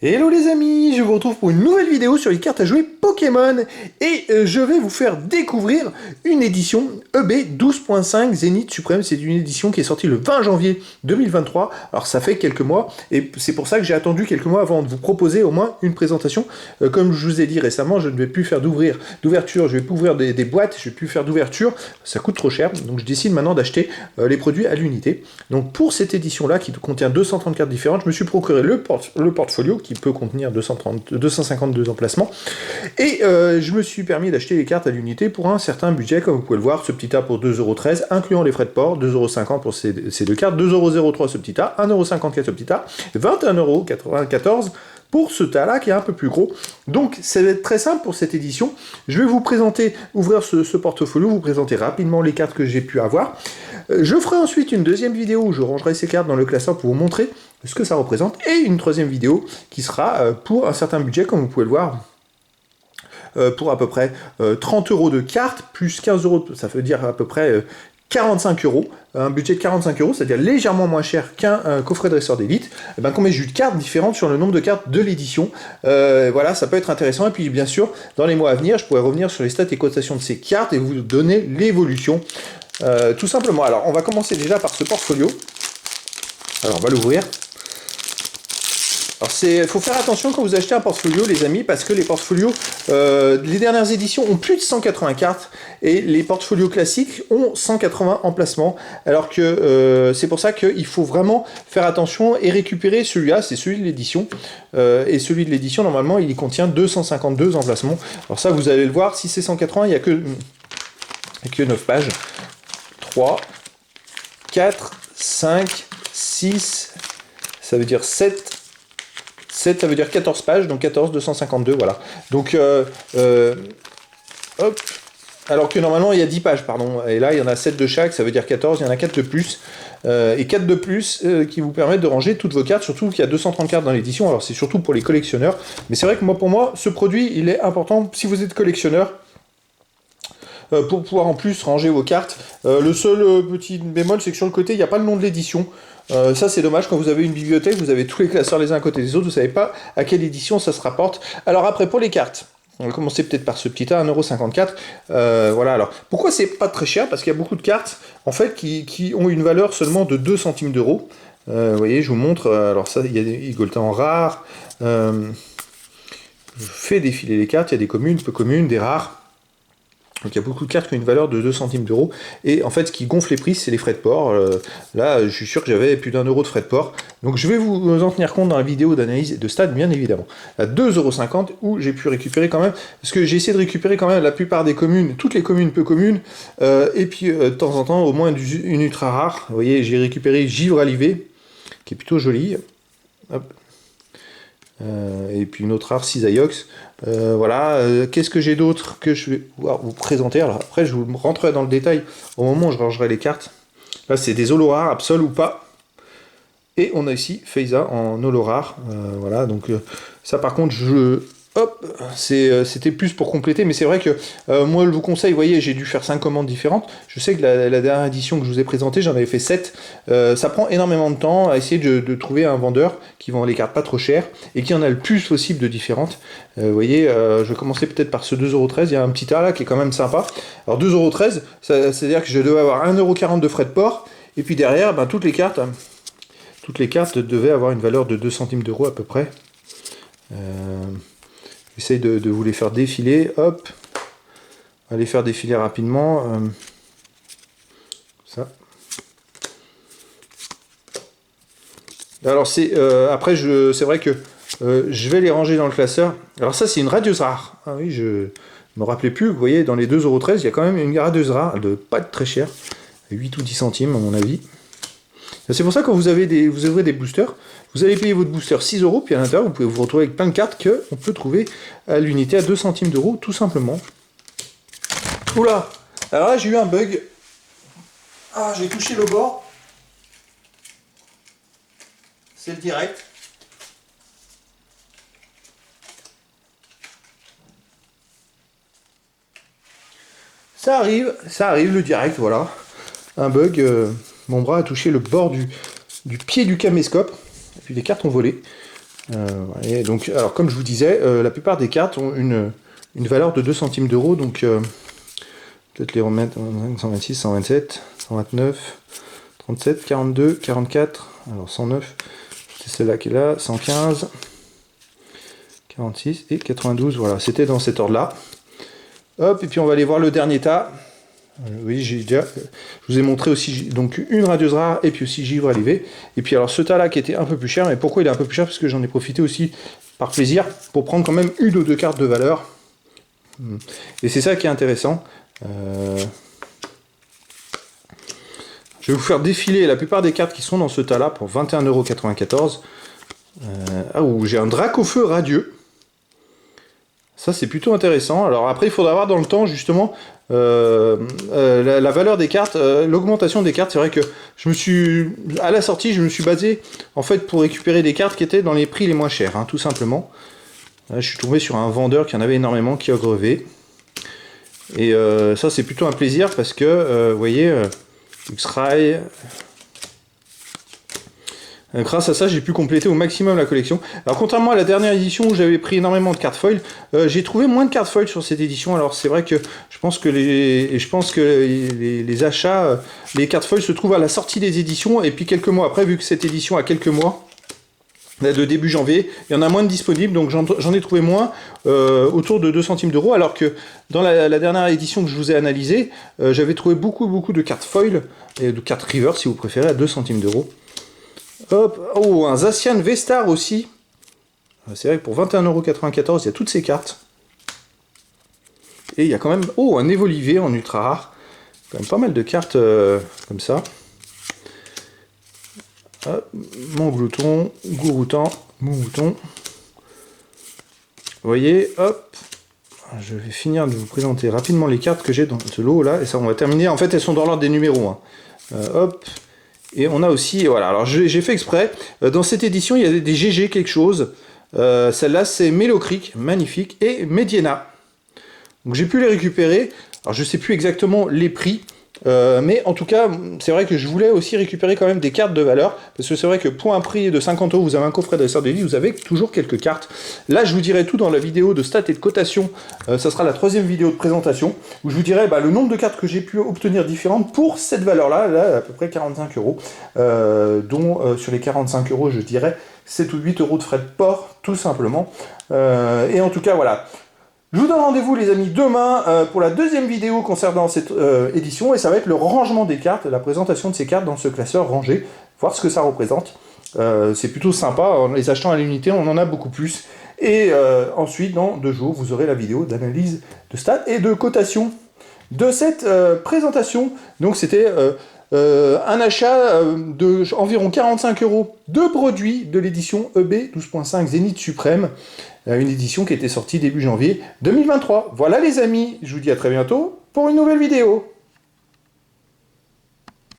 Hello les amis, je vous retrouve pour une nouvelle vidéo sur les cartes à jouer Pokémon et je vais vous faire découvrir une édition EB 12.5 Zénith Suprême. C'est une édition qui est sortie le 20 janvier 2023, alors ça fait quelques mois et c'est pour ça que j'ai attendu quelques mois avant de vous proposer au moins une présentation. Comme je vous ai dit récemment, je ne vais plus faire d'ouverture, je vais plus ouvrir des boîtes, je ne vais plus faire d'ouverture, ça coûte trop cher, donc je décide maintenant d'acheter les produits à l'unité. Donc pour cette édition là qui contient 230 cartes différentes, je me suis procuré le portfolio qui peut contenir 252 emplacements. Et je me suis permis d'acheter les cartes à l'unité pour un certain budget, comme vous pouvez le voir, ce petit A pour 2,13 €, incluant les frais de port, 2,50 € pour ces deux cartes, 2,03 € ce petit A, 1,54 € ce petit A, 21,94 € pour ce tas-là qui est un peu plus gros. Donc ça va être très simple pour cette édition. Je vais vous présenter, ouvrir ce portfolio, vous présenter rapidement les cartes que j'ai pu avoir. Je ferai ensuite une deuxième vidéo où je rangerai ces cartes dans le classeur pour vous montrer ce que ça représente, et une troisième vidéo qui sera pour un certain budget, comme vous pouvez le voir, pour à peu près 30 € de cartes, plus 15 €, ça veut dire à peu près 45 €, un budget de 45 €, c'est-à-dire légèrement moins cher qu'un coffret dresseur d'élite. Et ben, qu'on met juste cartes différentes sur le nombre de cartes de l'édition. Voilà, ça peut être intéressant. Et puis bien sûr, dans les mois à venir, je pourrais revenir sur les stats et cotations de ces cartes et vous donner l'évolution. Tout simplement. Alors, on va commencer déjà par ce portfolio. Alors, on va l'ouvrir. Alors, il faut faire attention quand vous achetez un portfolio, les amis, parce que les portfolios, les dernières éditions ont plus de 180 cartes, et les portfolios classiques ont 180 emplacements, alors que c'est pour ça qu'il faut vraiment faire attention et récupérer celui-là, c'est celui de l'édition, et celui de l'édition, normalement, il contient 252 emplacements. Alors ça, vous allez le voir, si c'est 180, il n'y a que 9 pages. 3, 4, 5, 6, ça veut dire 7, ça veut dire 14 pages, donc 14, 252, voilà. Donc, hop, alors que normalement il y a 10 pages, pardon, et là il y en a 7 de chaque, ça veut dire 14, il y en a 4 de plus, et 4 de plus qui vous permettent de ranger toutes vos cartes, surtout qu'il y a 230 cartes dans l'édition, alors c'est surtout pour les collectionneurs, mais c'est vrai que pour moi, ce produit, il est important si vous êtes collectionneur, pour pouvoir en plus ranger vos cartes. Le seul petit bémol, c'est que sur le côté, il n'y a pas le nom de l'édition. Ça, c'est dommage. Quand vous avez une bibliothèque, vous avez tous les classeurs les uns à côté des autres, vous ne savez pas à quelle édition ça se rapporte. Alors après, pour les cartes, on va commencer peut-être par ce petit A, 1,54 €. Voilà, alors, pourquoi c'est pas très cher? Parce qu'il y a beaucoup de cartes, en fait, qui ont une valeur seulement de 2 centimes d'euros. Vous voyez, je vous montre. Alors ça, il y a des Igoltan rares. Je fais défiler les cartes. Il y a des communes, peu communes, des rares. Donc il y a beaucoup de cartes qui ont une valeur de 2 centimes d'euros. Et en fait, ce qui gonfle les prix, c'est les frais de port. Là, je suis sûr que j'avais plus d'1 € de frais de port. Donc je vais vous en tenir compte dans la vidéo d'analyse de stats, bien évidemment. À 2,50 € où j'ai pu récupérer quand même, parce que j'ai essayé de récupérer quand même la plupart des communes, toutes les communes peu communes, et puis de temps en temps, au moins une ultra rare. Vous voyez, j'ai récupéré Givre Alivé, qui est plutôt jolie. Hop. Et puis une autre rare, Cisaiox. Voilà, qu'est-ce que j'ai d'autre que je vais pouvoir vous présenter? Alors après, je vous rentrerai dans le détail au moment où je rangerai les cartes. Là, c'est des holo rares, Absol ou pas. Et on a ici Feiza en holo rare. Voilà, donc ça par contre, hop, c'était plus pour compléter, mais c'est vrai que moi je vous conseille, vous voyez, j'ai dû faire 5 commandes différentes. Je sais que la dernière édition que je vous ai présentée, j'en avais fait 7. Ça prend énormément de temps à essayer de trouver un vendeur qui vend les cartes pas trop chères et qui en a le plus possible de différentes. Vous voyez, je vais commencer peut-être par ce 2,13 €. Il y a un petit A là qui est quand même sympa. Alors 2,13 €, c'est-à-dire que je devais avoir 1,40 € de frais de port, et puis derrière, ben, toutes les cartes devaient avoir une valeur de 2 centimes d'euros à peu près. J'essaye de vous les faire défiler, hop, on va les faire défiler rapidement, ça. Alors après, c'est vrai que je vais les ranger dans le classeur. Alors ça, c'est une radieuse rare. Ah oui, je me rappelais plus, vous voyez, dans les 2,13 €, il y a quand même une radieuse rare, elle ne doit pas être très chère, 8 ou 10 centimes à mon avis. C'est pour ça que quand vous ouvrez des boosters, vous allez payer votre booster 6 €, puis à l'intérieur, vous pouvez vous retrouver avec plein de cartes qu'on peut trouver à l'unité à 2 centimes d'euros, tout simplement. Oula! Alors là, j'ai eu un bug. Ah, j'ai touché le bord. C'est le direct. Ça arrive, le direct, voilà. Un bug, mon bras a touché le bord du pied du caméscope, et puis les cartes ont volé. Et donc, alors comme je vous disais, la plupart des cartes ont une valeur de 2 centimes d'euros, donc peut-être les remettre 126, 127, 129, 37, 42, 44, alors 109, c'est celle-là qui est là, 115, 46 et 92, voilà, c'était dans cet ordre-là. Hop, et puis on va aller voir le dernier tas. Oui, je vous ai montré aussi donc une radieuse rare et puis aussi givre à l'évé. Et puis alors ce tas là qui était un peu plus cher, mais pourquoi il est un peu plus cher? Parce que j'en ai profité aussi par plaisir pour prendre quand même une ou deux cartes de valeur. Et c'est ça qui est intéressant. Je vais vous faire défiler la plupart des cartes qui sont dans ce tas là pour 21,94 €. Ah, où j'ai un Dracofeu radieux. Ça c'est plutôt intéressant. Alors après il faudra voir dans le temps justement la valeur des cartes, l'augmentation des cartes. C'est vrai que à la sortie je me suis basé en fait pour récupérer des cartes qui étaient dans les prix les moins chers, hein, tout simplement. Là, je suis tombé sur un vendeur qui en avait énormément, qui a grevé. Et ça c'est plutôt un plaisir parce que vous voyez, X-Ray. Grâce à ça, j'ai pu compléter au maximum la collection. Alors, contrairement à la dernière édition où j'avais pris énormément de cartes foil, j'ai trouvé moins de cartes foil sur cette édition. Alors, c'est vrai que je pense que les achats, les cartes foil se trouvent à la sortie des éditions. Et puis, quelques mois après, vu que cette édition a quelques mois, de début janvier, il y en a moins de disponibles. Donc, j'en ai trouvé moins, autour de 2 centimes d'euros. Alors que dans la dernière édition que je vous ai analysée, j'avais trouvé beaucoup de cartes foil, et de cartes river, si vous préférez, à 2 centimes d'euros. Hop, oh, un Zacian V-Star aussi. C'est vrai que pour 21,94 €, il y a toutes ces cartes. Et il y a quand même, oh, un Évolivé en ultra rare. Quand même pas mal de cartes comme ça. Hop, Montglouton, Gouroutan, Moumouton. Vous voyez, hop. Je vais finir de vous présenter rapidement les cartes que j'ai dans ce lot là. Et ça, on va terminer. En fait, elles sont dans l'ordre des numéros. Hein. Hop. Et on a aussi, voilà, alors j'ai fait exprès, dans cette édition il y a des GG quelque chose, celle-là c'est Melocric, magnifique, et Mediena. Donc j'ai pu les récupérer, alors je sais plus exactement les prix, mais en tout cas, c'est vrai que je voulais aussi récupérer quand même des cartes de valeur, parce que c'est vrai que pour un prix de 50 €, vous avez un coffret d'Asseur des Vies, vous avez toujours quelques cartes. Là, je vous dirai tout dans la vidéo de stats et de cotation, ça sera la 3e vidéo de présentation, où je vous dirai le nombre de cartes que j'ai pu obtenir différentes pour cette valeur-là, là, à peu près 45 €, dont sur les 45 €, je dirais 7 ou 8 € de frais de port, tout simplement. Et en tout cas, voilà. Je vous donne rendez-vous les amis demain pour la 2e vidéo concernant cette édition et ça va être le rangement des cartes, la présentation de ces cartes dans ce classeur rangé, voir ce que ça représente. C'est plutôt sympa, en les achetant à l'unité on en a beaucoup plus. Et ensuite dans 2 jours vous aurez la vidéo d'analyse de stats et de cotation de cette présentation. Donc c'était un achat de environ 45 € de produits de l'édition EB 12.5 Zénith Suprême, une édition qui était sortie début janvier 2023. Voilà les amis, je vous dis à très bientôt pour une nouvelle vidéo.